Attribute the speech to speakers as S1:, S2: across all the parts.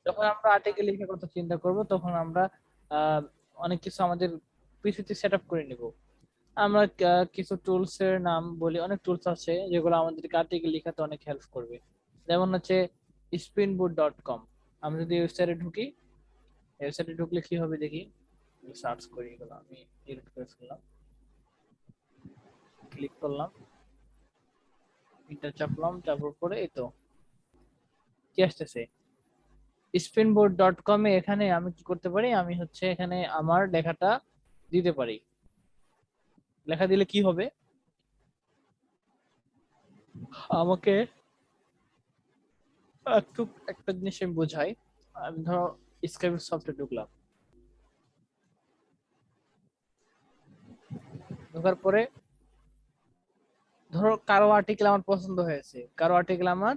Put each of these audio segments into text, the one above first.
S1: যখন আমরা আর্টিকেল লেখার কথা চিন্তা করব তখন আমরা আহ, অনেক কিছু আমাদের পিসিতে সেট আপ করে নিব। আমরা কিছু টুলস এর নাম বলি, অনেক টুলস আছে যেগুলো আমাদেরকে আর্টিকেল লেখাতে অনেক হেল্প করবে। যেমন হচ্ছে spinboard.com। আমরা যদি ওয়েবসাইটে ঢুকি, ওয়েবসাইটে ঢুকলে কি হবে দেখি, সার্চ করি, এগুলো আমি ডিলিট করে ফেললাম, ক্লিক করলাম, ইন্টার চাপলাম, চাপার পরে এই তো কি আসতেছে spinboard.com এ। এখানে আমি কি করতে পারি, আমি হচ্ছে এখানে আমার লেখাটা দিতে পারি। লেখা দিলে কি হবে, আমাকে একটু একটা জিনিস আমি বোঝাই। আমি ধরো স্ক্রাইব সফটওয়্যার ঢুকলাম, ঢোকার পরে ধরো কারো আর্টিকেল আমার পছন্দ হয়েছে, কারো আর্টিকেল আমার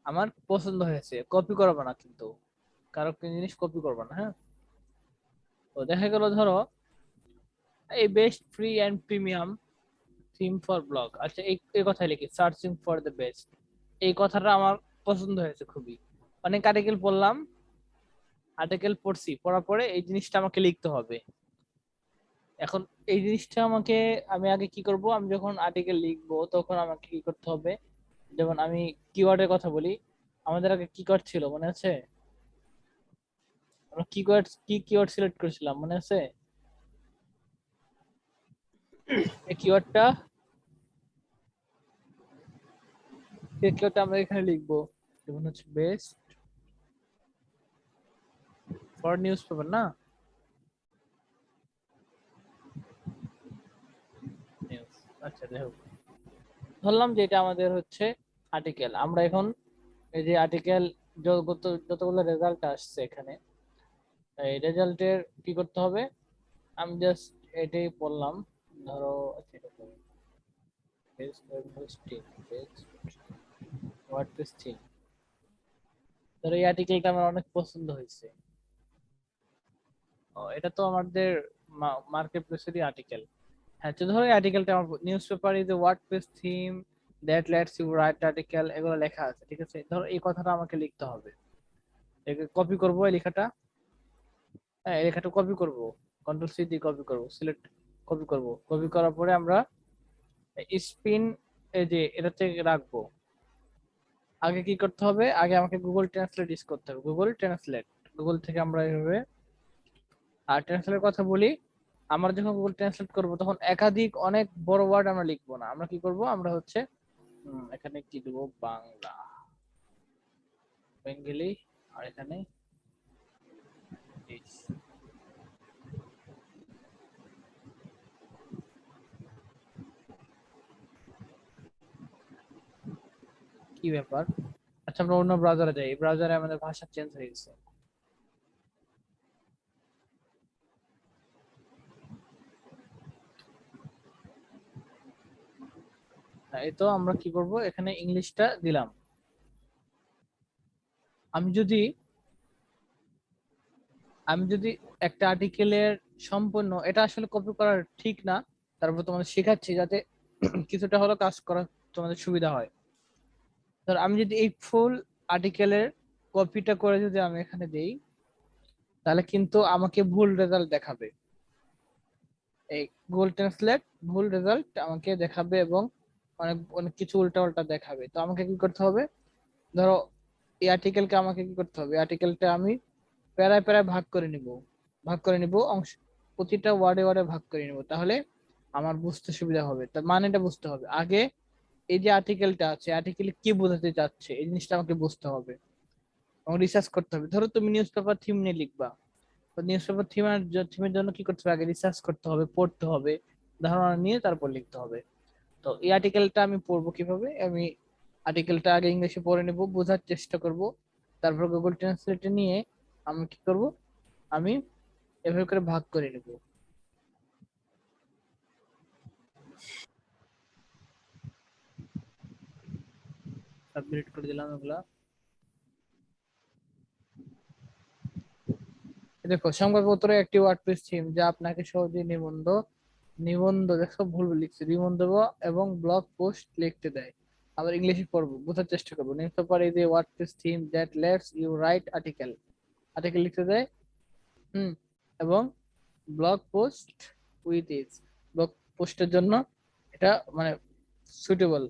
S1: আমার পছন্দ হয়েছে, কপি করবো না কিন্তু, কারো কোনো জিনিস কপি করবো না, হ্যাঁ। তো দেখা গেল ধরো এই best free and premium theme for blog, আচ্ছা এই এই কথাই লিখি, সার্চিং ফর দ্য বেস্ট, এই কথাটা আমার পছন্দ হয়েছে খুবই। অনেক আর্টিকেল পড়লাম, আর্টিকেল পড়ছি, পড়ার পরে এই জিনিসটা আমাকে লিখতে হবে। এখন এই জিনিসটা আমাকে, আমি আগে কি করব, আমি যখন আর্টিকেল লিখবো তখন আমাকে কি করতে হবে, যেমন আমি কিওয়ার্ডের কথা বলি, আমাদের আগে কিওয়ার্ড ছিল মনে আছে, আমরা কিওয়ার্ড সিলেক্ট করেছিলাম মনে আছে, এই কিওয়ার্ডটা, এই কিওয়ার্ডটা আমরা এখানে লিখবো, যেমন হচ্ছে বেস্ট ফর নিউজ পেপার না, নিউজ, আচ্ছা যাই হোক, ধরলাম যে এটা আমাদের হচ্ছে আর্টিকেল। আমরা এখন এই যে আর্টিকেল যতগুলো রেজাল্ট আসছে এখানে, এই রেজাল্টের কি করতে হবে, আমি জাস্ট এটাই পড়লাম, ধরো আচ্ছা এটা পড়ি, best hosting, best WordPress theme, ধরো এই আর্টিকেলটা আমার অনেক পছন্দ হয়েছে। এটা তো আমাদের মার্কেট প্লেসেরই আর্টিকেল। হ্যাঁ, তো ধরো এই আর্টিকেলটা আমার newspaper is a WordPress theme that lets you write article, এগুলো লেখা আছে, ঠিক আছে। ধরো এই কথাটা আমাকে লিখতে হবে, কপি করবো এই লেখাটা, হ্যাঁ এই লেখাটা কপি করব, কন্ট্রোল সি দিয়ে কপি করব, সিলেক্ট, কপি করব, কপি করার পরে আমরা স্পিন, এই যে এটাতে রাখবো। আগে কি করতে হবে, আগে আমাকে গুগল ট্রান্সলেট ইউজ করতে হবে, গুগল ট্রান্সলেট, গুগল থেকে আমরা এইভাবে, আর ট্রান্সলেটের কথা বলি, আমরা যখন গুগল ট্রান্সলেট করব তখন একাধিক অনেক বড় ওয়ার্ড আমরা লিখবো না, আমরা কি করব, আমরা হচ্ছে এখানে কি দেবো, বাংলা, বেঙ্গলি, আর এখানে ইংলিশ। কি ব্যাপার, আচ্ছা আমরা অন্য ব্রাউজারে যাই, এই ব্রাউজারে আমাদের ভাষা চেঞ্জ হয়ে গেছে। হ্যাঁ, এই তো আমরা কি করব, এখানে ইংলিশটা দিলাম। আমি যদি আমি যদি একটা আর্টিকেলের সম্পূর্ণ, এটা আসলে কপি করা ঠিক না, তারপর তোমাদের শেখাচ্ছি যাতে কিছুটা হলো কাজ করা তোমাদের সুবিধা হয়। ধর আমি যদি এই ফুল আর্টিকেলের কপিটা করে যদি আমি এখানে দেই, তাহলে কিন্তু আমাকে ভুল রেজাল্ট দেখাবে, এই গুগল ট্রান্সলেট ভুল রেজাল্ট আমাকে দেখাবে, এবং অনেক অনেক কিছু উল্টা উল্টা দেখাবে। তো আমাকে কি করতে হবে, ধরো এই আর্টিকেলকে আমাকে কি করতে হবে, আর্টিকেলটা আমি প্যারায় প্যারায় ভাগ করে নিব অংশ, প্রতিটা ওয়ার্ডে ওয়ার্ডে ভাগ করে নিব, তাহলে আমার বুঝতে সুবিধা হবে, তার মানেটা বুঝতে হবে আগে। এই যে আর্টিকেলটা আছে, আর্টিকেলে কি বোঝাতে চাচ্ছে এই জিনিসটা আমাকে বুঝতে হবে এবং রিসার্চ করতে হবে। ধরো তুমি নিউজ পেপার থিম নিয়ে লিখবা, তো নিউজ পেপার থিমের জন্য কি করতে হবে, আগে রিসার্চ করতে হবে, পড়তে হবে, ধারণা নিয়ে তারপর লিখতে হবে। তো এই আর্টিকেলটা আমি পড়বো কিভাবে, আমি আর্টিকেলটা আগে ইংলিশে পড়ে নেব, বোঝার চেষ্টা করব, তারপর গুগল ট্রান্সলেটে নিয়ে আমি কি করব, আমি এভাবে করে ভাগ করে নেব। সাবমিট করে দিলাম এগুলা। এই দেখো সংবাদপত্র একটি ওয়ার্ডপ্রেস থিম যা আপনাকে সহজে নিবন্ধ, নিবন্ধ দেখো ভুল লিখছে, নিবন্ধ এবং ব্লগ পোস্ট লিখতে দেয়। আবার ইংলিশে পড়বো, বোঝার চেষ্টা করবো। Newspaper is a WordPress theme that lets you write article, article লিখতে দেয়। হুম। এবং blog post with is, blog পোস্টের জন্য এটা মানে সুইটেবল।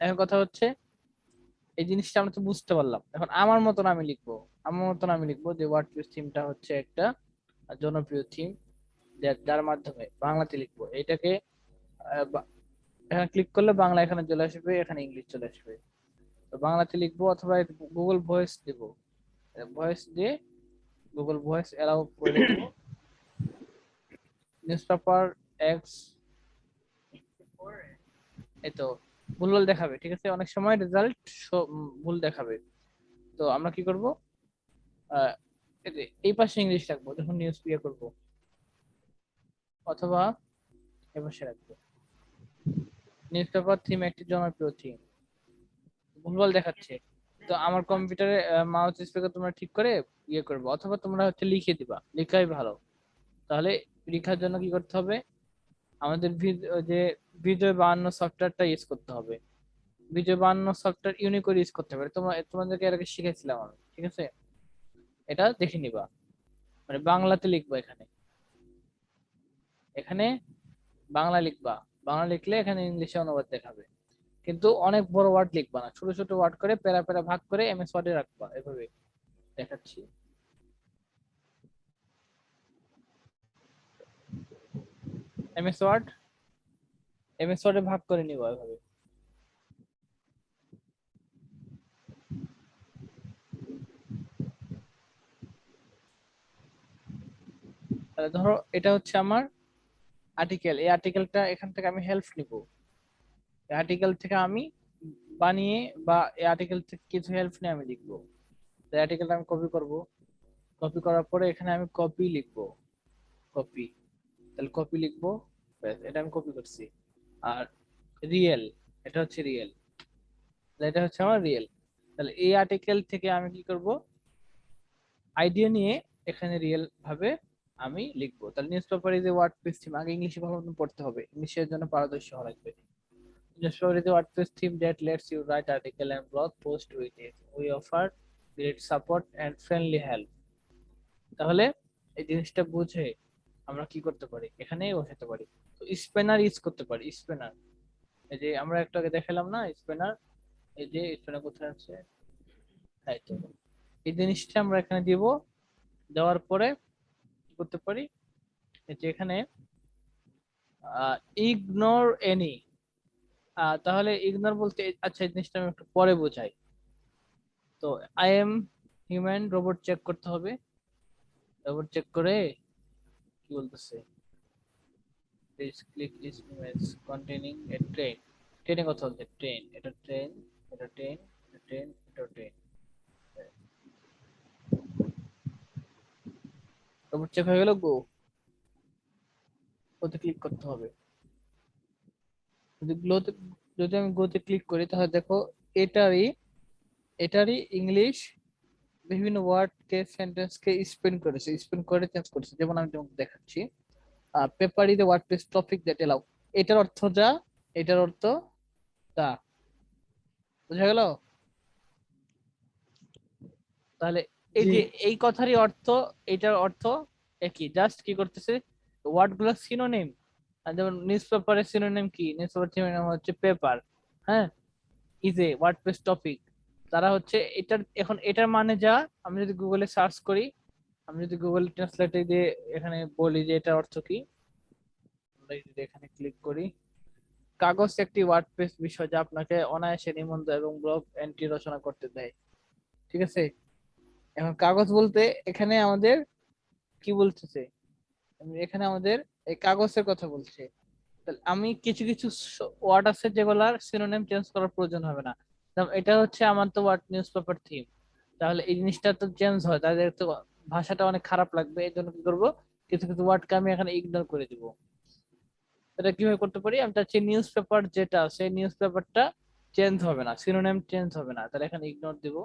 S1: এখন কথা হচ্ছে এই জিনিসটা আমরা তো বুঝতে পারলাম, এখন আমার মতন আমি লিখবো। আমার মতন আমি লিখবো যে ওয়ার্ডপ্রেস থিমটা হচ্ছে একটা জনপ্রিয় থিম, যার মাধ্যমে বাংলাতে লিখবো এটাকে। এখানে ক্লিক করলে বাংলা এখানে চলে আসবে, এখানে ইংলিশ চলে আসবে। তো বাংলাতে লিখবো অথবা গুগল ভয়েস দিব, ভয়েস দিয়ে গুগল ভয়েস এলাও করে লিখবো নিউজ পেপার এক্স। এই তো ভুল দেখাবে, ঠিক আছে, অনেক সময় রেজাল্ট ভুল দেখাবে। তো আমরা কি করব, এই পাশে ইংলিশ রাখবো যখন নিউজ প্লে করব, অথবা এই পাশে রাখবো নিউজ পেপার থিম একটি জনপ্রিয় থিম, ভুলভাল দেখাচ্ছে। তো আমার কম্পিউটারে মাউস স্পিকার তোমরা ঠিক করে ইয়ে করবে, অথবা তোমরা হচ্ছে লিখে দিবা, লেখাই ভালো। তাহলে লেখার জন্য কি করতে হবে, আমাদের যে বিজয় 52 সফটওয়্যারটা ইউজ করতে হবে। বিজয় 52 সফটওয়্যার ইউনিকোড ইউজ করতে হবে, তোমাদেরকে এর আগে শিখেছিলাম আমি, ঠিক আছে। এটা দেখে নিবা, মানে বাংলাতে লিখবা এখানে, এখানে বাংলা লিখবা। বাংলা লিখলে এখানে ইংলিশে অনুবাদ দেখাবে, কিন্তু অনেক বড় ওয়ার্ড লিখবা না, ছোট ছোট ওয়ার্ড করে প্যারা প্যারা ভাগ করে এমএস ওয়ার্ডে রাখবা, এভাবে দেখাচ্ছি। এমএস ওয়ার্ড, এমএস ওয়ার্ডে ভাগ করে নিবা এভাবে। তাহলে ধরো এটা হচ্ছে আমার আর্টিকেল, এই আর্টিকেলটা এখান থেকে আমি হেল্প নিব, এই আর্টিকেল থেকে আমি বানিয়ে বা এই আর্টিকেল থেকে কিছু হেল্প নিয়ে আমি লিখবো। এই আর্টিকেলটা আমি কপি করব, কপি করার পরে এখানে আমি কপি লিখবো, কপি, তাহলে কপি লিখবো, ব্যাস এটা আমি কপি করছি। আর রিয়েল, এটা হচ্ছে রিয়েল, এটা হচ্ছে আমার রিয়েল। তাহলে এই আর্টিকেল থেকে আমি কি করব, আইডিয়া নিয়ে এখানে রিয়েল ভাবে আমি লিখবো। তাহলে news paper is a WordPress theme, আগে ইংলিশে ভালো মতো পড়তে হবে, ইংলিশের জন্য পারদর্শী হওয়া লাগবে। Newspaper is a WordPress theme that lets you write article and blog post with it, we offer great support and friendly help. তাহলে এই জিনিসটা বুঝে আমরা কি করতে পারি, এখানেই বসাতে পারি। তো স্পেনার ইউজ করতে পারি, স্পেনার, এই যে আমরা একটু আগে দেখালাম না স্পেনার, এই যে স্পেনার কোথায় আছে, এই তো এই জিনিসটা আমরা এখানে দিব। দেওয়ার পরে কি করতে পারি, এই যে এখানে ইগনোর এনি, তাহলে ইগনোর বলতে আচ্ছা এই জিনিসটা আমি একটু পরে বোঝাই। তো I am human, robot check করতে হবে, রোবট চেক করে কি বলতেছে, please click this image containing a train, ট্রেনে কথা বলছে, ট্রেন, এটা ট্রেন, এটা ট্রেন, এটা ট্রেন, এটা ট্রেন। রোবট চেক হয়ে গেল, গো, ওতে ক্লিক করতে হবে। যদি গ্লোতে, যদি আমি গোতে ক্লিক করি তাহলে দেখো এটারই, এটারই ইংলিশ বিভিন্ন ওয়ার্ড কে সেন্টেন্স কে স্পেন করেছে, স্পেন করে চেঞ্জ করেছে। যেমন আমি তোমাকে দেখাচ্ছি, paper is a WordPress topic that allow, এটার অর্থ যা, এটার অর্থ তা, বুঝা গেল? তাহলে এই
S2: জি
S1: যে এই কথারই অর্থ, এটার অর্থ একই, জাস্ট কি করতেছে ওয়ার্ড গুলো সিনোনিম। যেমন নিউজ পেপারের সিনোনিম কি, নিউজ পেপার সিনোনিম হচ্ছে পেপার, হ্যাঁ, ইজ এ ওয়ার্ডপ্রেস টপিক, তারা হচ্ছে এটার, এখন এটার মানে যা, আমি যদি গুগলে সার্চ করি, আমি যদি গুগল ট্রান্সলেটে দিয়ে এখানে বলি যে এটার অর্থ কি, আমরা যদি এখানে ক্লিক করি, কাগজ একটি ওয়ার্ডপ্রেস বিষয় যা আপনাকে অনায়াসে নিবন্ধ এবং ব্লগ এন্ট্রি রচনা করতে দেয়, ঠিক আছে। এখন কাগজ বলতে এখানে আমাদের কি বলতেছে, এখানে আমাদের এই কাগজের কথা বলছে। তাহলে আমি কিছু কিছু ওয়ার্ড আছে যেগুলার সিনোনিম চেঞ্জ করার প্রয়োজন হবে না। যেমন এটা হচ্ছে আমার তো ওয়ার্ড নিউজ পেপার থিম, তাহলে এই জিনিসটা তো চেঞ্জ হয়, তাদের তো ভাষাটা অনেক খারাপ লাগবে, এই জন্য কি করবো, কিছু কিছু ওয়ার্ডকে আমি এখানে ইগনোর করে দিব। এটা কিভাবে করতে পারি, আমি চাচ্ছি নিউজ পেপার যেটা, সেই নিউজ পেপারটা চেঞ্জ হবে না, সিনোনিম চেঞ্জ হবে না, তাহলে এখানে ইগনোর দিব।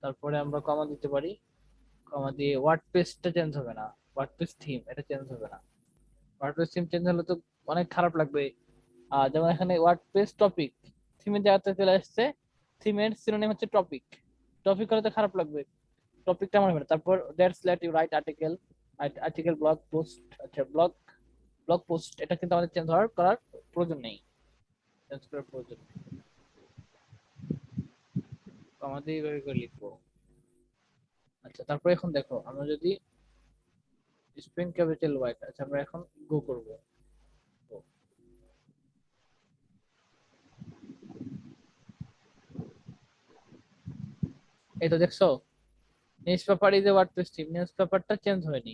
S1: তারপরে আমরা কমা দিতে পারি, কমা দিয়ে ওয়ার্ডপ্রেসটা চেঞ্জ হবে না, ওয়ার্ডপ্রেস থিম এটা চেঞ্জ হবে না। ওয়ার্ডপ্রেস থিম চেঞ্জ হলে তো অনেক খারাপ লাগবে। যেমন এখানে ওয়ার্ডপ্রেস টপিক, থিমের জায়গাতে চলে আসছে। থিমের সিনোনিম হচ্ছে টপিক। টপিক হলে তো খারাপ লাগবে, টপিকটা আমার হবে না। তারপর that's let you write article, article blog post. আচ্ছা, ব্লগ ব্লগ পোস্ট এটা কিন্তু আমাদের চেঞ্জ করার প্রয়োজন নেই, চেঞ্জ করার প্রয়োজন নেই, আমাদের এইভাবে করে লিখবো। আচ্ছা, তারপর এখন দেখো আমরা যদি স্প্রিং ক্যাপিটাল ওয়াইট, আচ্ছা আমরা এখন গো করবো। এই তো দেখছো, news paper is a WordPress theme, news পেপারটা চেঞ্জ হয়নি।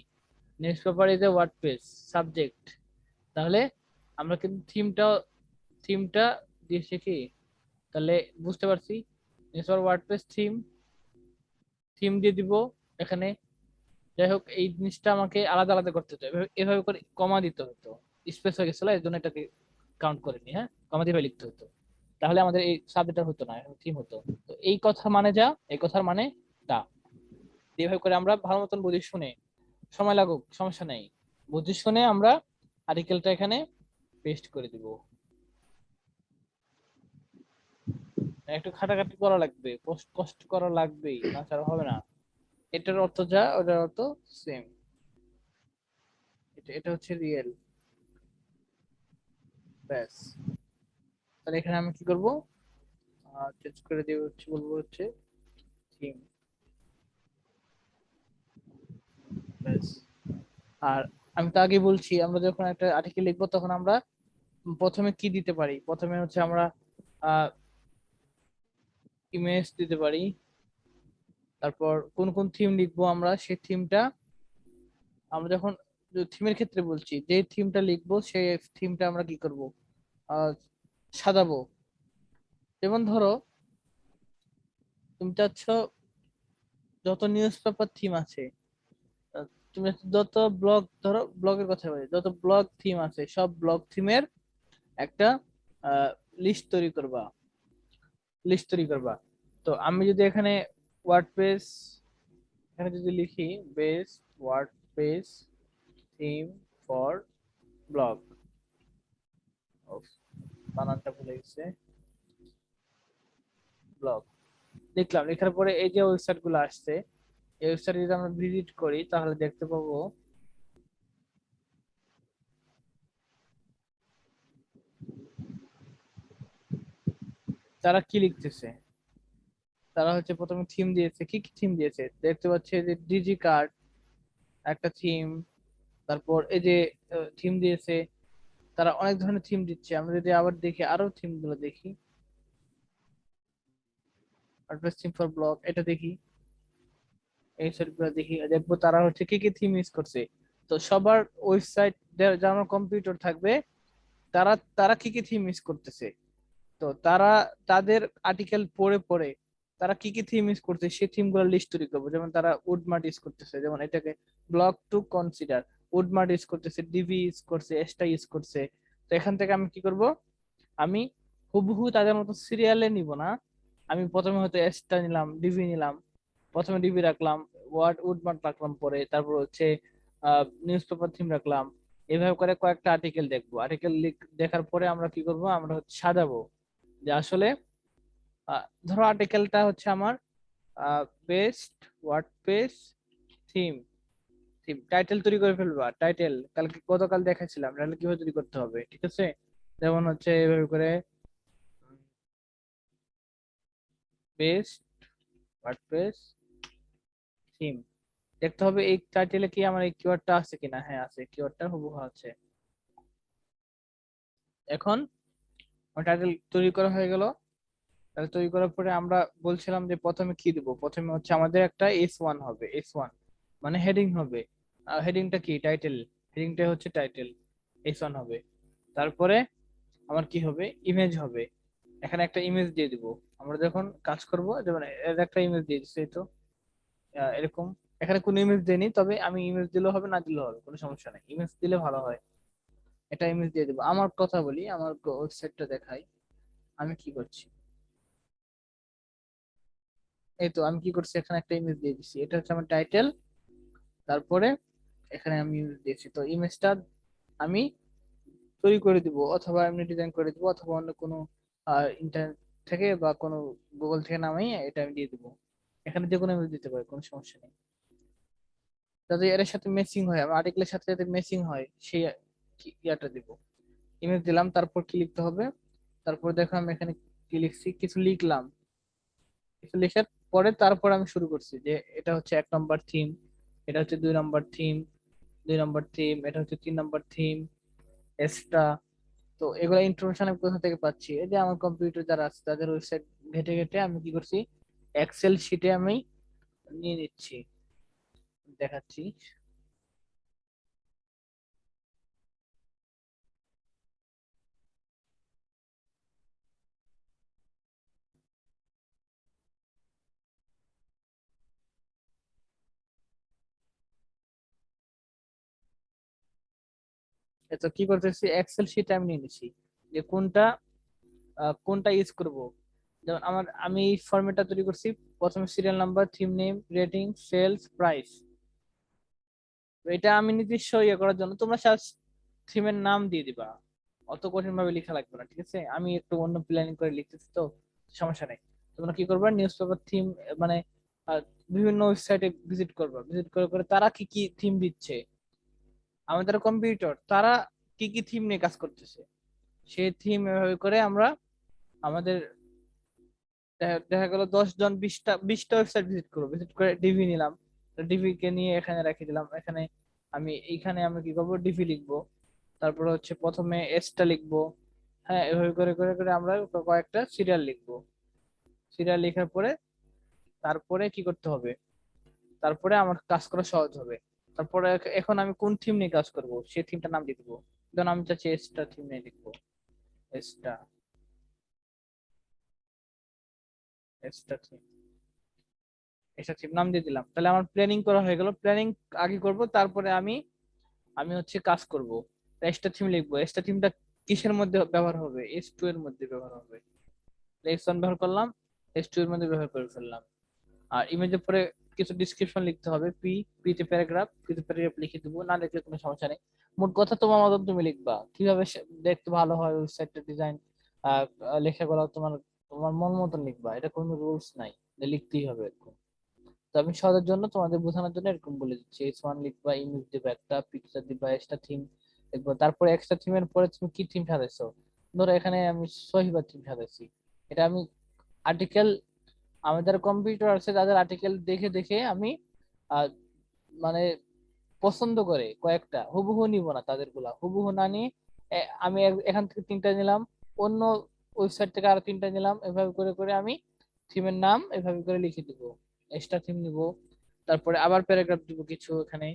S1: News paper is a WordPress subject, তাহলে আমরা কিন্তু থিমটা দিয়েছি কি, তাহলে বুঝতে পারছি। News paper WordPress theme, theme দিয়ে দিব এখানে। যাই হোক, এই জিনিসটা আমাকে আলাদা আলাদা করতে হতো, এভাবে এভাবে করে কমা দিতে হতো, স্পেস হয়ে গেছিল এর জন্য এটাকে কাউন্ট করিনি। হ্যাঁ, কমা দিয়ে লিখতে হতো, তাহলে আমাদের এই সাবজেক্টটা হতো না, থিম হতো। তো এই কথা মানে যা, এই কথার মানে তা, এইভাবে করে আমরা ভালো মতন বুঝে শুনে, সময় লাগুক সমস্যা নেই, বুঝে শুনে আমরা আর্টিকেলটা এখানে পেস্ট করে দিব। একটু খাটাখাটি করা লাগবে, কষ্ট কষ্ট করা লাগবেই, না ছাড়া হবে না। এটার অর্থ যা, ওটার অর্থ সেম। এটা এটা হচ্ছে রিয়েল, ব্যাস। তাহলে এখানে আমি কি করব, চেঞ্জ করে দিয়ে হচ্ছে বলবো হচ্ছে থিম, ব্যাস। আর আমি তো আগে বলছি, আমরা যখন একটা আর্টিকেল লিখবো তখন আমরা প্রথমে কি দিতে পারি, প্রথমে হচ্ছে আমরা ইমেজ দিতে পারি। তারপর কোন কোন থিম লিখবো আমরা, সেই থিমটা আমরা যখন থিমের ক্ষেত্রে বলছি, যে থিমটা লিখবো সেই থিমটা আমরা কি করব, আহ সাজাবো। যেমন ধরো তুমি চাচ্ছ যত নিউজ পেপার থিম আছে, আহ, তুমি যত ব্লগ, ধরো ব্লগের কথা বলি, যত ব্লগ থিম আছে সব ব্লগ থিমের একটা লিস্ট তৈরি করবা। তো আমি যদি এখানে ওয়ার্ডপ্রেস, এখানে যদি লিখি best WordPress theme for blog, বানানটা ভুলে গেছে, ব্লগ লিখলাম। লেখার পরে এই যে ওয়েবসাইট গুলো আসছে, এই ওয়েবসাইটে যদি আমরা ভিজিট করি তাহলে দেখতে পাবো তারা কি লিখতেছে। তারা হচ্ছে প্রথমে থিম দিয়েছে, কি কি থিম দিয়েছে দেখতে পাচ্ছে, যে ডিজি কার্ড একটা থিম, তারপর এই যে থিম দিয়েছে, তারা অনেক ধরনের থিম দিচ্ছে। আমরা যদি আবার দেখি, আরো থিম গুলো দেখি, ওয়ার্ডপ্রেস থিম ফর ব্লগ এটা দেখি, এই সাইট গুলো দেখি, দেখবো তারা হচ্ছে কি কি থিম ইউজ করছে। তো সবার ওয়েবসাইট, যারা কম্পিউটার থাকবে, তারা তারা কি কি থিম ইউজ করতেছে, তো তারা তাদের আর্টিকেল পড়ে পড়ে তারা কি কি থিম ইউজ করছে সেই থিম গুলো লিস্ট তৈরি করবো। যেমন তারা উডমার্ট ইউজ করতেছে, যেমন এটাকে block two consider, Woodmart use করতেছে, ডিভি ইউজ করছে, এস্টা ইউজ করছে। তো এখান থেকে আমি কি করব, আমি হুবহু তাদের মতো সিরিয়ালে নিব না, আমি প্রথমে হয়তো এস্টা নিলাম, ডিভি নিলাম, প্রথমে ডিবি রাখলাম, উডমার্ট রাখলাম, পরে তারপর হচ্ছে নিউজ পেপার থিম রাখলাম। এভাবে করে কয়েকটা আর্টিকেল দেখবো, আর্টিকেল দেখার পরে আমরা কি করব, আমরা হচ্ছে সাজাবো, যে আসলে ধরো আর্টিকেলটা হচ্ছে আমার best WordPress theme, theme title তৈরি করে ফেলবা। টাইটেল কালকে গতকাল দেখাচ্ছিলাম, তাহলে কিভাবে তৈরি করতে হবে, ঠিক আছে। যেমন হচ্ছে এইভাবে করে বেস্ট ওয়ার্ডপ্রেস থিম দেখতে হবে। এই টাইটেলে কি আমার এই কিওয়ার্ডটা আছে কিনা, হ্যাঁ আছে, কিওয়ার্ডটা হুবহু আছে। এখন টাইটেল তৈরি করা হয়ে গেল। তাহলে তৈরি করার পরে আমরা বলছিলাম যে প্রথমে কি দিব, প্রথমে হচ্ছে আমাদের একটা S1 হবে, S1 মানে হেডিং হবে। হেডিংটা কি, টাইটেল, হেডিংটা হচ্ছে টাইটেল, S1 হবে। তারপরে আমার কি হবে, ইমেজ হবে। এখানে একটা ইমেজ দিয়ে দিব, আমরা যখন কাজ করব, যেমন এর একটা ইমেজ দিয়ে দিচ্ছি, এই তো এরকম। এখানে কোনো ইমেজ দেয়নি, তবে আমি ইমেজ দিলেও হবে, না দিলেও হবে, কোনো সমস্যা নেই, ইমেজ দিলে ভালো হয়। এটা ইমেজ দিয়ে দেবো। আমার কথা বলি, আমার ওয়েবসাইটটা দেখাই আমি কি করছি। এই তো আমি কি করছি, এখানে একটা ইমেজ দিয়ে দিচ্ছি, এটা হচ্ছে আমার টাইটেল। তারপরে এখানে আমি ইমেজ দিয়েছি, তো ইমেজটা আমি তৈরি করে দিব, অথবা এমনি ডিজাইন করে দিব, অথবা অন্য কোনো ইন্টারনেট থেকে বা কোনো গুগল থেকে নামিয়ে এটা আমি দিয়ে দিব। এখানে যে কোনো ইমেজ দিতে পারি, কোনো সমস্যা নেই। যাতে এর সাথে ম্যাচিং হয়, আমার আর্টিকেলের সাথে যাতে ম্যাচিং হয় সেই ইয়াটা দিব। ইমেজ দিলাম, তারপর কি লিখতে হবে, তারপর দেখো আমি এখানে কি লিখছি, কিছু লিখলাম। কিছু লেখার পরে তারপর আমি শুরু করছি যে এটা হচ্ছে 1 নম্বর থিম, এটা হচ্ছে 2 নম্বর থিম, 2 নম্বর থিম, এটা হচ্ছে 3 নম্বর থিম, এক্সট্রা। তো এগুলো ইনফরমেশন আমি কোথা থেকে পাচ্ছি? এই যে আমার কম্পিউটার যারা আছে তাদের ওয়েবসাইট ঘেটে ঘেটে আমি কি করছি, এক্সেল শিটে আমি নিয়ে নিচ্ছি, দেখাচ্ছি। তো কি করতেছি, এক্সেল শিট আমি নিয়ে নিচ্ছি যে কোনটা ইউজ করব। যেমন আমি এই ফরম্যাটটা তৈরি করছি। প্রথমে serial number, theme name, rating, sales, price. এটা আমি নির্দিষ্ট ইয়ে করার জন্য তোমরা থিমের নাম দিয়ে দিবা, অত কঠিন ভাবে লেখা লাগবে না, ঠিক আছে? আমি একটু অন্য প্ল্যানিং করে লিখতেছি, তো সমস্যা নেই। তোমরা কি করবা, নিউজ পেপার থিম, মানে আহ, বিভিন্ন ওয়েবসাইটে ভিজিট করবা, ভিজিট করে করে তারা কি কি থিম দিচ্ছে, আমাদের কম্পিউটার তারা কি কি থিম নিয়ে কাজ করতেছে, সেই থিম এভাবে করে আমরা আমাদের দেখা গেল 10 জন 20টা ওয়েবসাইট ভিজিট করবো, ভিজিট করে ডিভি নিলাম, ডিভি কে নিয়ে এখানে রেখে দিলাম। এখানে এইখানে আমি কি করবো, ডিভি লিখবো, তারপরে হচ্ছে প্রথমে এসটা লিখবো। হ্যাঁ, এভাবে করে করে করে আমরা কয়েকটা সিরিয়াল লিখবো। সিরিয়াল লেখার পরে তারপরে কি করতে হবে, তারপরে আমার কাজ করা সহজ হবে। তারপরে এখন আমি কোন থিম নিয়ে কাজ করব সেই থিমটার নাম দিয়ে দিবো। ধরুন আমি চাচ্ছি এসটা থিম নিয়ে লিখবো, এসটা, এসটা থিম, এসটা থিম নাম দিয়ে দিলাম। তাহলে আমার প্ল্যানিং করা হয়ে গেল। প্ল্যানিং আগে করব, তারপরে আমি আমি হচ্ছে কাজ করব। এসটা থিম লিখবো, এসটা থিমটা কিসের মধ্যে ব্যবহার হবে, S2 এর মধ্যে ব্যবহার হবে। S1 ব্যবহার করলাম, S2 এর মধ্যে ব্যবহার করে ফেললাম। আর ইমেজের পরে কিছু ডিসক্রিপশন লিখতে হবে, পিতে প্যারাগ্রাফ, পিতে প্যারাগ্রাফ লিখে দেবো, না লিখলে কোনো সমস্যা নেই। মোট কথা তোমার মতন তুমি লিখবা, কিভাবে দেখতে ভালো হয় ওয়েবসাইটের ডিজাইন, লেখাগুলো তোমার তোমার মন মতন লিখবা, এটা কোনো রুলস নাই যে লিখতেই হবে এরকম। তো আমি সহজের জন্য তোমাদের বোঝানোর জন্য এরকম বলে দিচ্ছি, S1 লিখবা, ইমেজ দিবা, একটা পিকচার দিবা, এক্সট্রা থিম লিখবা। তারপরে এক্সট্রা থিমের পরে তুমি কি থিম সাজাইছো, ধরো এখানে আমি সহিবা থিম সাজাইছি। এটা আমি আর্টিকেল, আমাদের কম্পিউটার আছে তাদের আর্টিকেল দেখে দেখে আমি আহ, মানে পছন্দ করে কয়েকটা, হুবহু নিব না, তাদের গুলা হুবহু না নিয়ে আমি এখান থেকে 3টা নিলাম, অন্য ওয়েবসাইট থেকে আরো 3টা নিলাম, এভাবে করে করে আমি থিমের নাম এভাবে করে লিখে দিব। এক্সট্রা থিম নিব, তারপরে আবার প্যারাগ্রাফ দিব কিছু এখানে,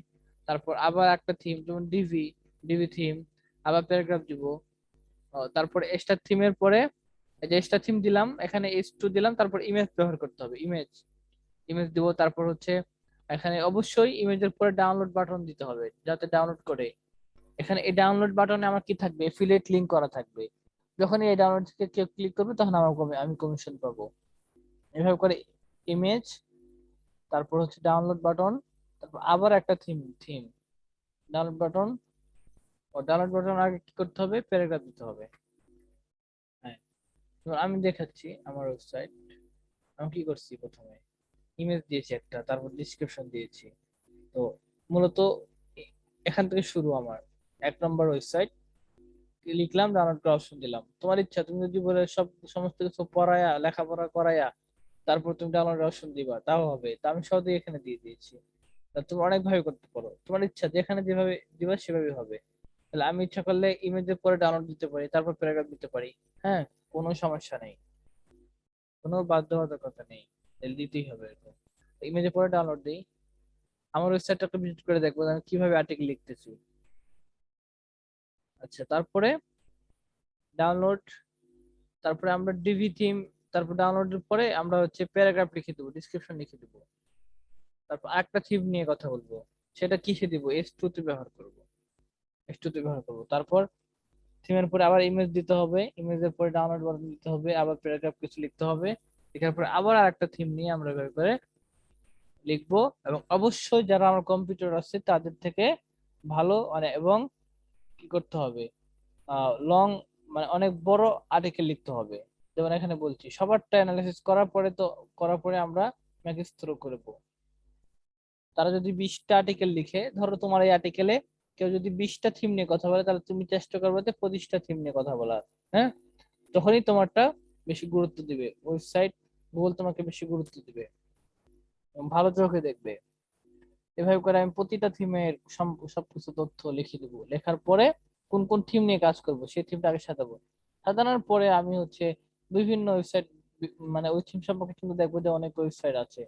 S1: তারপর আবার একটা থিম যেমন ডিভি, ডিভি থিম, আবার প্যারাগ্রাফ দিব। তারপর এক্সট্রা থিমের পরে এই যে এক্সট্রা থিম দিলাম, এখানে S2 দিলাম, তারপর ইমেজ ব্যবহার করতে হবে, ইমেজ, ইমেজ দিব। তারপর হচ্ছে এখানে অবশ্যই ইমেজের পরে ডাউনলোড বাটন দিতে হবে, যাতে ডাউনলোড করে। এখানে এই ডাউনলোড বাটনে আমার কি থাকবে, এফিলিয়েট লিংক করা থাকবে। যখন এই ডাউনলোড থেকে কেউ ক্লিক করবে তখন আমি কমিশন পাবো। এভাবে করে ইমেজ, তারপর হচ্ছে ডাউনলোড বাটন, তারপর আবার একটা থিম, থিম, ডাউনলোড বাটন। ও ডাউনলোড বাটন আগে কি করতে হবে, প্যারাগ্রাফ দিতে হবে। হ্যাঁ, এবার আমি দেখাচ্ছি আমার ওয়েবসাইট। আমি কি করছি, প্রথমে ইমেজ দিয়েছি একটা, তারপর ডিসক্রিপশন দিয়েছি। তো মূলত এখান থেকে শুরু আমার 1 নম্বর ওয়েবসাইট, লিখলাম, ডাউনলোড করার অপশন দিলাম। তোমার ইচ্ছা, তুমি যদি বলে সমস্ত কিছু পড়ায়া লেখাপড়া করায়া তারপর তুমি ডাউনলোড অপশন দিবা, তাও হবে। তা আমি সহজেই এখানে দিয়ে দিয়েছি। তা তুমি অনেক ভাবে করতে পারো, তোমার ইচ্ছা, যেখানে যেভাবে দিবা সেভাবে হবে। তাহলে আমি ইচ্ছা করলে ইমেজের পরে ডাউনলোড দিতে পারি, তারপর প্যারাগ্রাফ দিতে পারি। হ্যাঁ, কোনো সমস্যা নেই, কোনো বাধ্যবাধকতা নেই, তাহলে দিতেই হবে এরকম। ইমেজের পরে ডাউনলোড দিই। আমার ওয়েবসাইটটা একটু ভিজিট করে দেখবো যে আমি কিভাবে আর্টিকেল লিখতেছি। আচ্ছা, তারপরে ডাউনলোড, তারপরে আমরা ডিভি থিম, তারপর ডাউনলোডের পরে আমরা হচ্ছে প্যারাগ্রাফ লিখে দেবো, ডিসক্রিপশন লিখে দেবো। তারপর আরেকটা থিম নিয়ে কথা বলবো, সেটা কিসে দিব, S2 তে ব্যবহার করব, S2 তে ব্যবহার করব। তারপর থিমের পরে আবার ইমেজ দিতে হবে, ইমেজের পরে ডাউনলোড বাটন দিতে হবে, আবার প্যারাগ্রাফ কিছু লিখতে হবে। লেখার পরে আবার আরেকটা থিম নিয়ে আমরা এভাবে করে লিখবো। এবং অবশ্যই যারা আমার কম্পিউটার আছে তাদের থেকে ভালো, মানে এবং কি করতে হবে, লং, মানে অনেক বড় আর্টিকেল লিখতে হবে। যেমন এখানে বলছি সবারটা অ্যানালাইসিস করার পরে আমরা ম্যাগিস থ্রো করব। তারা যদি 20টা আর্টিকেল লিখে, ধরো তোমার এই আর্টিকেলে কেউ যদি 20টা থিম নিয়ে কথা বলে, তাহলে তুমি চেষ্টা করবে যে 25টা থিম নিয়ে কথা বলার। হ্যাঁ, তখনই তোমারটা বেশি গুরুত্ব দিবে ওয়েবসাইট, গুগল তোমাকে বেশি গুরুত্ব দিবে এবং ভালো চোখে দেখবে। এভাবে করে আমি প্রতিটা থিমের সবকিছু তথ্য লিখে দেবো। লেখার পরে কোন কোন থিম নিয়ে কাজ করব সেই থিমটা আগে সাজাবো। সাজানোর পরে আমি বিভিন্ন ওয়েবসাইট, মানে ওই থিম সম্পর্কে কিন্তু দেখবো যে অনেক ওয়েবসাইট আছে,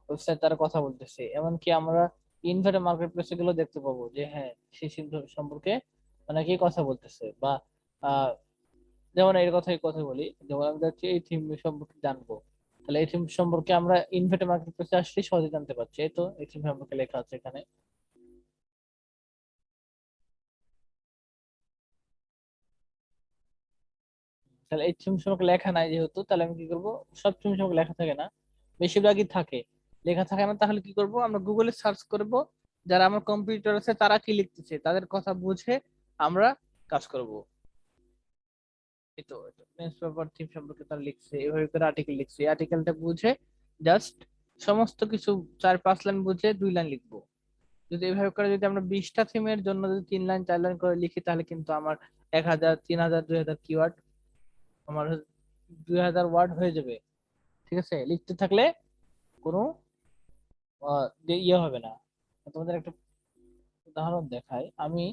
S1: ওয়েবসাইট তারা কথা বলতেছে। এমনকি আমরা ইনভার্টার মার্কেট প্লেসে গুলো দেখতে পাবো যে হ্যাঁ, সেই থিম সম্পর্কে অনেকেই কথা বলতেছে। বা আহ যেমন এর কথা বলি, যেমন আমি যাচ্ছি এই থিম সম্পর্কে জানবো, তাহলে এই থিম সম্পর্কে আমরা ইনভার্টার মার্কেট প্লেসে আসলে সহজে জানতে পারছি। এই তো এই থিম সম্পর্কে লেখা আছে এখানে। তাহলে এই থিম সম্পর্কে লেখা নাই যেহেতু, তাহলে আমি কি করব, সব থিম সম্পর্কে লেখা থাকে না, বেশিরভাগই থাকে, লেখা থাকে না, তাহলে কি করব, আমরা গুগলে সার্চ করব, যারা আমার কম্পিউটার আছে তারা কি লিখতেছে তাদের কথা বুঝে আমরা কাজ করব। এই তো নিউজ পেপার থিম সম্পর্কে তারা লিখছে, এভাবে করে আর্টিকেল লিখছে, এই আর্টিকেলটা বুঝে জাস্ট সমস্ত কিছু 4-5 লাইন বুঝে 2 লাইন লিখবো। যদি এভাবে করে যদি আমরা 20টা থিমের জন্য যদি 3 লাইন 4 লাইন করে লিখি, তাহলে কিন্তু আমার 1000, 3000, 2000 কিওয়ার্ড, আমার 2000 ওয়ার্ড হয়ে যাবে। ঠিক আছে, লিখতে থাকলে কোনো ইয়ে হবে না। তোমাদের একটা উদাহরণ দেখাই আমি।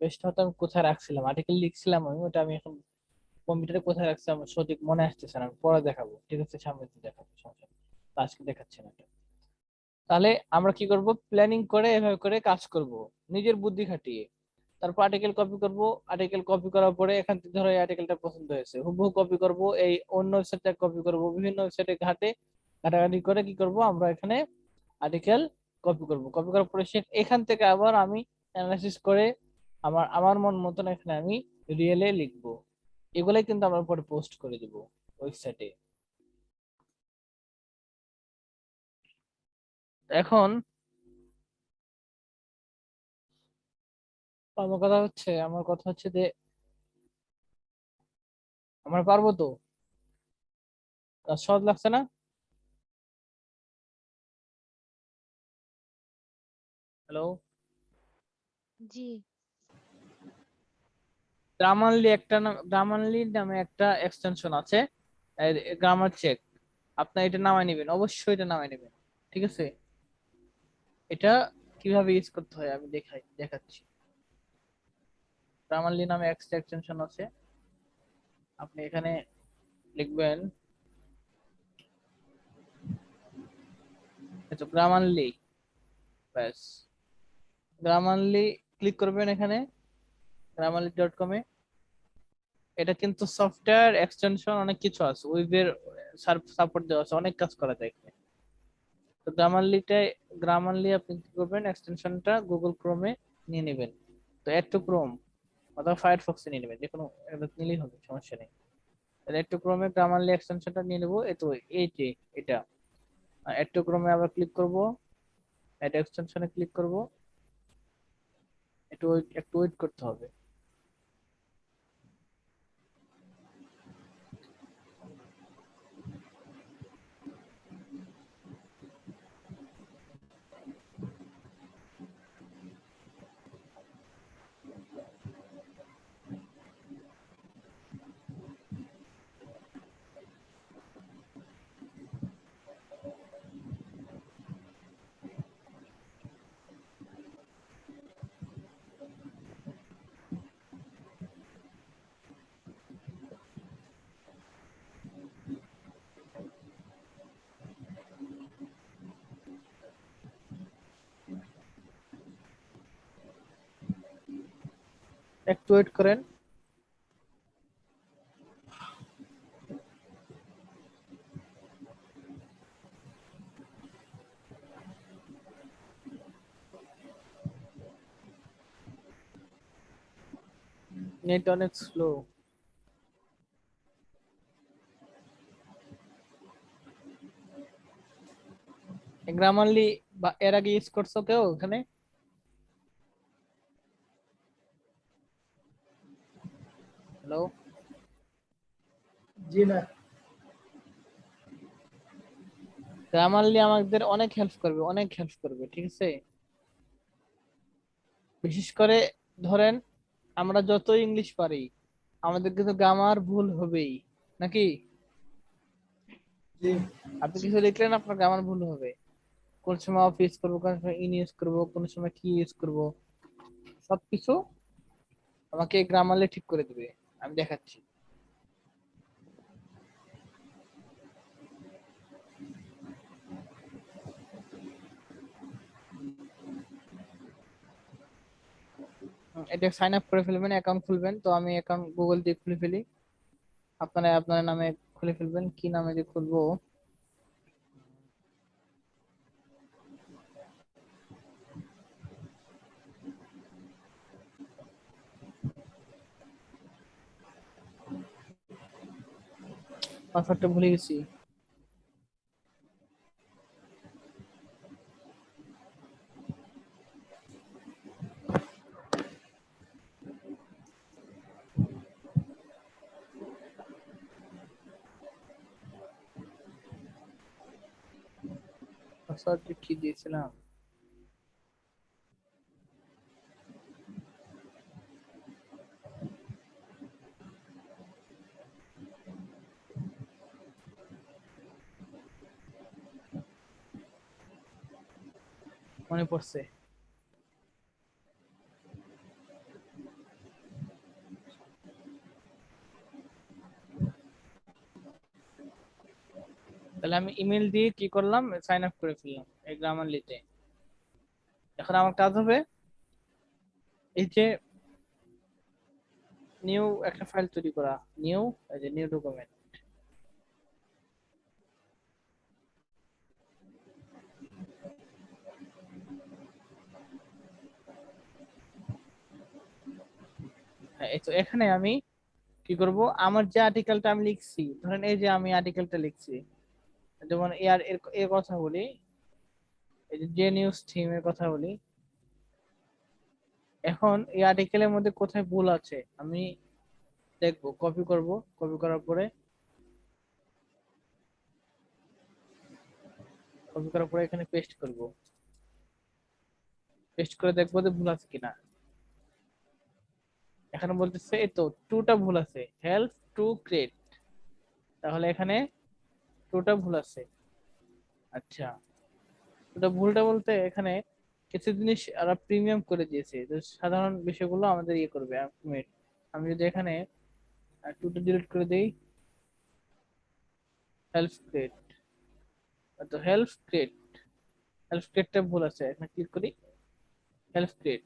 S1: পেজটা হয়তো আমি কোথায় রাখছিলাম, আর্টিকেল লিখছিলাম আমি, ওটা আমি এখন কম্পিউটারে কোথায় রাখছি আমার সঠিক মনে আসতেছে না, আমি পরে দেখাবো। ঠিক আছে, সামনে দিয়ে দেখাবো, সমস্যা নেই। তো আজকে দেখাচ্ছি না এটা। তাহলে আমরা কি করব, প্ল্যানিং করে এভাবে করে কাজ করব, নিজের বুদ্ধি খাটিয়ে। তারপর আর্টিকেল কপি করব। আর্টিকেল কপি করার পরে এখান থেকে ধরো এই আর্টিকেলটা পছন্দ হয়েছে, হুবহু কপি করব, এই অন্য ওয়েবসাইটটা কপি করব, বিভিন্ন ওয়েবসাইটে ঘাটাঘাটি করে কি করব, আমরা এখানে আর্টিকেল কপি করব। কপি করার পরে এখান থেকে আবার আমি অ্যানালাইসিস করে আমার আমার মন মতন এখানে আমি রিয়েলে লিখবো। এগুলাই কিন্তু আমরা পরে পোস্ট করে দিব ওয়েবসাইটে। এখন আমার কথা হচ্ছে যে আমরা পারবো তো, সহজ লাগছে না? হ্যালো।
S2: জি।
S1: গ্রামারলি নামে একটা এক্সটেনশন আছে, গ্রামার চেক। আপনি এটা নামায় নেবেন, অবশ্যই এটা নামায় নেবেন। ঠিক আছে, এটা কিভাবে ইউজ করতে হয় আমি দেখাচ্ছি। গ্রামারলি নামে একটা এক্সটেনশন আছে, আপনি এখানে লিখবেন গ্রামারলি, ব্যাস। গ্রামারলি ক্লিক করবেন এখানে, grammarly.com-এ। এটা কিন্তু সফটওয়্যার এক্সটেনশন অনেক কিছু আছে, ওয়েবের সাপোর্ট দেওয়া আছে, অনেক কাজ করা যায় এখানে। তো গ্রামারলি আপনি কি করবেন, এক্সটেনশনটা গুগল ক্রোমে নিয়ে নেবেন। তো অ্যাড টু ক্রোম অথবা ফায়ারফক্সে নিয়ে নেবেন, যে কোনো একটা নিলেই হবে, সমস্যা নেই। তাহলে অ্যাড টু ক্রোমে গ্রামারলি এক্সটেনশনটা নিয়ে নেবো। এই যে এটা, অ্যাড টু ক্রোমে আবার ক্লিক করব, অ্যাড এক্সটেনশনে ক্লিক করব। একটু ওয়েট করতে হবে। একটু ওয়েট করেন। নেট অনেক স্লো। গ্রামারলি এর আগে ইউজ করছো কেউ এখানে? হ্যালো।
S3: জি না।
S1: গ্রামারলি আমাদের অনেক হেল্প করবে, অনেক হেল্প করবে, ঠিক আছে। বিশেষ করে ধরেন আমরা যত ইংলিশ পারি আমাদের কিন্তু গ্রামার ভুল হবেই, নাকি?
S3: জি।
S1: আপনি
S2: জি
S1: কিছু লিখলেন আপনার গ্রামার ভুল হবে, কোন সময় অফ ইউজ করবো, কোন সময় ইন ইউজ করবো, কোন সময় কি ইউজ করবো, সবকিছু আমাকে গ্রামারলি ঠিক করে দিবে। আমি দেখাচ্ছি। এটা সাইন আপ করে ফেলবেন, অ্যাকাউন্ট খুলবেন। তো আমি অ্যাকাউন্ট গুগল দিয়ে খুলে ফেলি, আপনারা আপনার নামে খুলে ফেলবেন। কি নামে দিয়ে খুলবো? পাসওয়ার্ডটা ভুলে গেছি। পাসওয়ার্ডটা কি দিয়েছিলাম? মনে পড়ছে। তাহলে আমি ইমেল দিয়ে কি করলাম, সাইন আপ করে ফেললাম এই গ্রামারলিতে। এখন আমার কাজ হবে এই যে নিউ একটা ফাইল তৈরি করা। নিউ, এই যে নিউ ডকুমেন্ট। হ্যাঁ, এই তো এখানে আমি কি করব, আমার যে আর্টিকেলটা আমি লিখছি, ধরেন এই যে আমি আর্টিকেলটা লিখছি, যেমন এর এর কথা বলি, এই যে নিউজ থিম এর কথা বলি। এখন এই আর্টিকেলের মধ্যে কোথায় ভুল আছে আমি দেখবো, কপি করব। কপি করার পরে এখানে পেস্ট করব। পেস্ট করে দেখবো যে ভুল আছে কিনা। এখানে বলতেছে এই তো টুটা ভুল আছে, হেল্প টু ক্রিয়েট। তাহলে এখানে টুটা ভুল আছে। আচ্ছা, ওটা ভুলটা বলতে এখানে কিছু জিনিস ওরা প্রিমিয়াম করে দিয়েছে, তো সাধারণ বিষয়গুলো আমাদের ইয়ে করবে automate। আমি যদি এখানে টুটা ডিলিট করে দেই, হেল্প ক্রিয়েট, তো হেল্প ক্রিয়েটটা ভুল আছে, এখানে ক্লিক করি, হেল্প ক্রিয়েট।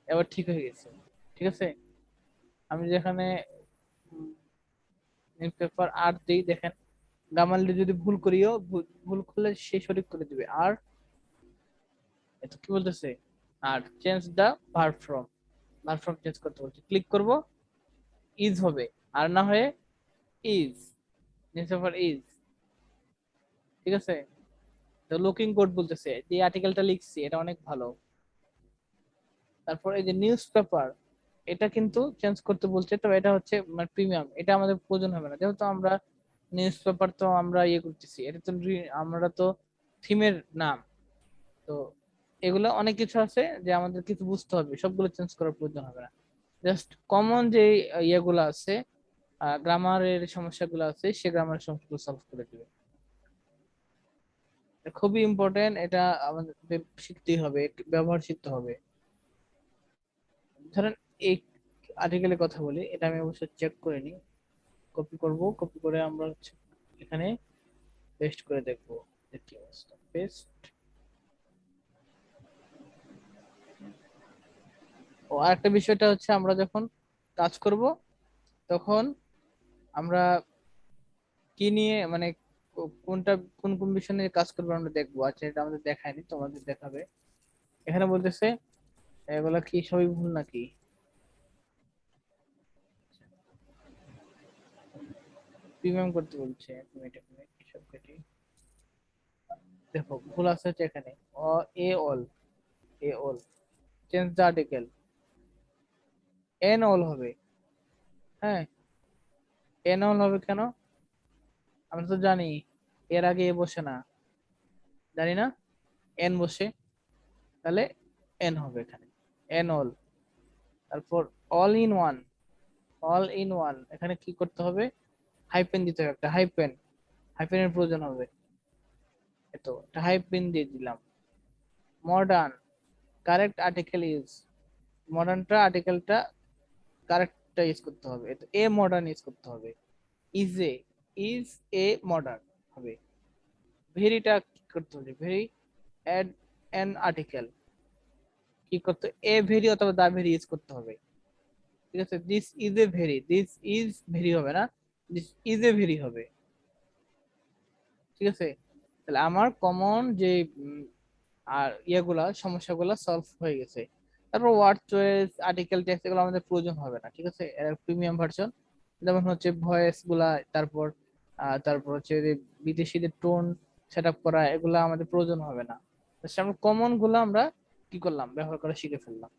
S1: এবার ঠিক হয়ে গেছে, ঠিক আছে। আমি যেখানে নিউজ পেপার আর দিই, দেখেন গামালি যদি ভুল করিও, ভুল করলে সে সঠিক করে দিবে। আর এটা কি বলতেছে, আর change the verb form change করতে বলছে, ক্লিক করব, ইজ হবে। আর না হয়ে ইজ, নিউজ পেপার ইজ, ঠিক আছে। তো লুকিং গুড বলতেছে যে আর্টিকেলটা লিখছি এটা অনেক ভালো। তারপর এই যে নিউজ পেপার, এটা কিন্তু চেঞ্জ করতে বলছে, তো এটা হচ্ছে মানে প্রিমিয়াম, এটা আমাদের প্রয়োজন হবে না, যেহেতু আমরা নিউজ পেপার তো আমরা ইয়ে করতেছি, এটা তো আমরা তো থিমের নাম। তো এগুলো অনেক কিছু আছে যে আমাদের কিছু বুঝতে হবে, সবগুলো চেঞ্জ করার প্রয়োজন হবে না। জাস্ট কমন যে ইয়েগুলো আছে, গ্রামারের সমস্যাগুলো আছে, সে গ্রামারের সমস্যাগুলো সলভ করে দিবে। এটা খুবই ইম্পর্টেন্ট, এটা আমাদের শিখতেই হবে, ব্যবহার শিখতে হবে। ধরেন এই আর্টিকেলের কথা বলি, এটা আমি অবশ্যই চেক করে নিই। কপি করব, কপি করে আমরা হচ্ছে এখানে পেস্ট করে দেখবো যে কি অবস্থা। পেস্ট। ও আরেকটা বিষয়টা হচ্ছে, আমরা যখন কাজ করব তখন আমরা কি নিয়ে মানে কোনটা কোন কোন বিষয় নিয়ে কাজ করবো আমরা দেখবো। আচ্ছা, এটা আমাদের দেখায়নি, তোমাদের দেখাবে। এখানে বলতেছে এগুলা কি সবই ভুল নাকি? প্রিমিয়াম করতে বলছে, সব কেটে দেখো ভুল আছে হচ্ছে এখানে। Uh a all, a all, change the article, an all হবে। হ্যাঁ, অ্যানুয়াল হবে কেন? আমরা তো জানি এর আগে এ বসে না, জানি না, এন বসে, তাহলে এন হবে এখানে, অ্যানুয়াল। তারপর all in one, all in one এখানে কি করতে হবে? হাইপেন দিতে হবে, একটা হাইপেন, হাইপেনের প্রয়োজন হবে। এতো একটা হাইপেন দিয়ে দিলাম। মডার্ন, কারেক্ট আর্টিকেল ইউজ, মডার্নটা আর্টিকেলটা কারেক্টটা ইউজ করতে হবে, তো এ মডার্ন ইউজ করতে হবে। Is a, is a modern হবে। ভেরিটা কি করতে হবে? ভেরি অ্যাড অ্যান আর্টিকেল, কি করতে? এ ভেরি অথবা দা ভেরি ইউজ করতে হবে। ঠিক আছে, this is a very, this is very হবে না, দিস ইজ এ ভেরি হবে। ঠিক আছে, তাহলে আমার কমন যে আর ইয়েগুলা সমস্যাগুলা সলভ হয়ে গেছে। তারপর ওয়ার্ড চয়েস, আর্টিকেল টেক্সট এগুলো আমাদের প্রয়োজন হবে না। ঠিক আছে, এর প্রিমিয়াম ভার্সন, যেমন হচ্ছে ভয়েস গুলা, তারপর তারপর হচ্ছে যে বিদেশিদের টোন সেট আপ করা, এগুলা আমাদের প্রয়োজন হবে না। আমরা কমন গুলো আমরা কি করলাম? ব্যবহার করা শিখে ফেললাম।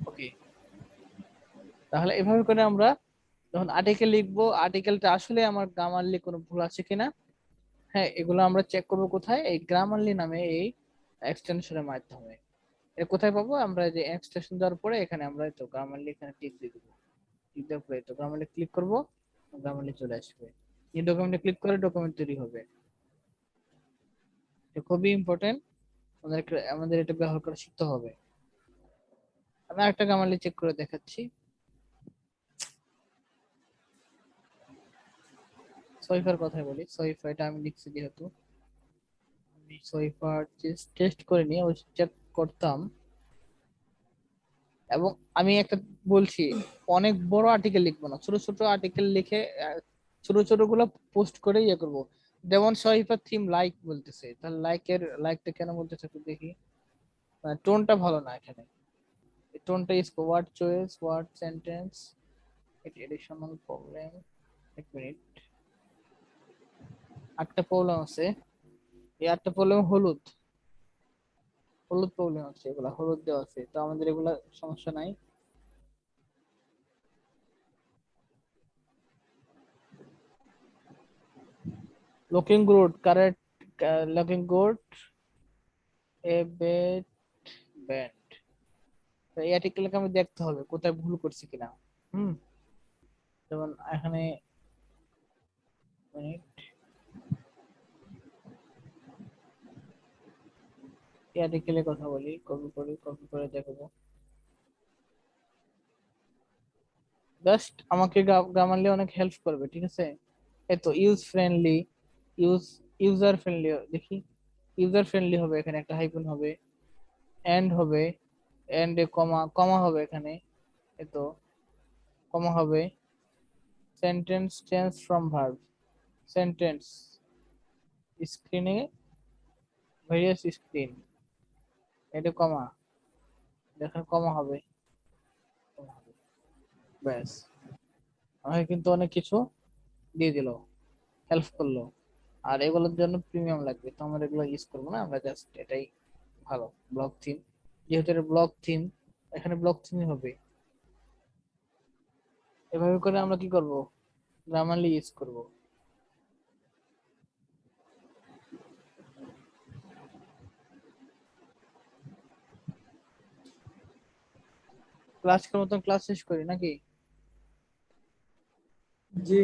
S1: ওকে, তাহলে এভাবে করে আমরা যখন আর্টিকেল লিখবো, আর্টিকেলটা আসলে আমার গ্রামারলি কোনো ভুল আছে কিনা, হ্যাঁ, এগুলো আমরা চেক করবো কোথায়? এই গ্রামারলি নামে এই এক্সটেনশনের মাধ্যমে। এটা কোথায় পাবো? আমরা যে এক্সটেনশন দেওয়ার পরে এখানে আমরা তো গ্রামারলি এখানে টিক দিয়ে দেবো, টিক দেওয়ার পরে তো গ্রামারলি ক্লিক করবো, গ্রামারলি চলে আসবে। এই ডকুমেন্টে ক্লিক করে ডকুমেন্ট তৈরি হবে। এটা খুবই ইম্পর্টেন্ট, আমাদের আমাদের এটা ব্যবহার করে শিখতে হবে। আমি একটা গ্রামারলি চেক করে দেখাচ্ছি। সহিফার কথাই বলি, সহিফা এটা আমি লিখছি যেহেতু, আমি সহিফার টেস্ট করে নিয়ে ওই চেক করতাম। এবং আমি একটা বলছি, অনেক বড় আর্টিকেল লিখবো না, ছোট ছোট আর্টিকেল লিখে ছোট ছোট গুলো পোস্ট করে ইয়ে করবো। যেমন শরীফা থিম লাইক বলতেছে, তাহলে লাইকটা কেন বলতেছে একটু দেখি। টোনটা ভালো না এখানে, টোনটা is word choice, word sentence, additional problem. এক মিনিট, আটটা প্রবলেম আছে, এই আটটা প্রবলেম হলুদ, হলুদ প্রবলেম আছে, এগুলা হলুদ দেওয়া আছে, তো আমাদের এগুলা সমস্যা নাই। Looking good, correct, looking good, a bet band. এই আর্টিকেলকে আমি দেখতে হবে কোথায় ভুল করছি কিনা। হুম, যেমন এখানে, মিনিট, এই আর্টিকেলের কথা বলি, কপি করে দেখবো। জাস্ট আমাকে গ্রামারলি অনেক হেল্প করবে। ঠিক আছে, এই তো use friendly, use, user friendly, দেখি ইউজার ফ্রেন্ডলি হবে, এখানে একটা হাইফেন হবে, এন্ড হবে, এন্ড এ কমা, কমা হবে এখানে, এই তো কমা হবে। Sentence change from verb, sentence, স্ক্রিনে, ভেরিয়াস স্ক্রিন, এটা কমা, দেখেন কমা হবে, ব্যাস, আমাকে কিন্তু অনেক কিছু দিয়ে দিল, হেল্প করলো। আর এগুলোর জন্য প্রিমিয়াম লাগবে, তো আমরা এগুলো ইউজ করবো না, আমরা জাস্ট এটাই ভালো। ব্লক থিম, যেহেতু এটা ব্লক থিম, এখানে ব্লক থিমই হবে। এভাবে করে আমরা কি করব? গ্রামারলি ইউজ করব। ক্লাসের মতন ক্লাস শেষ করি নাকি?
S3: জি।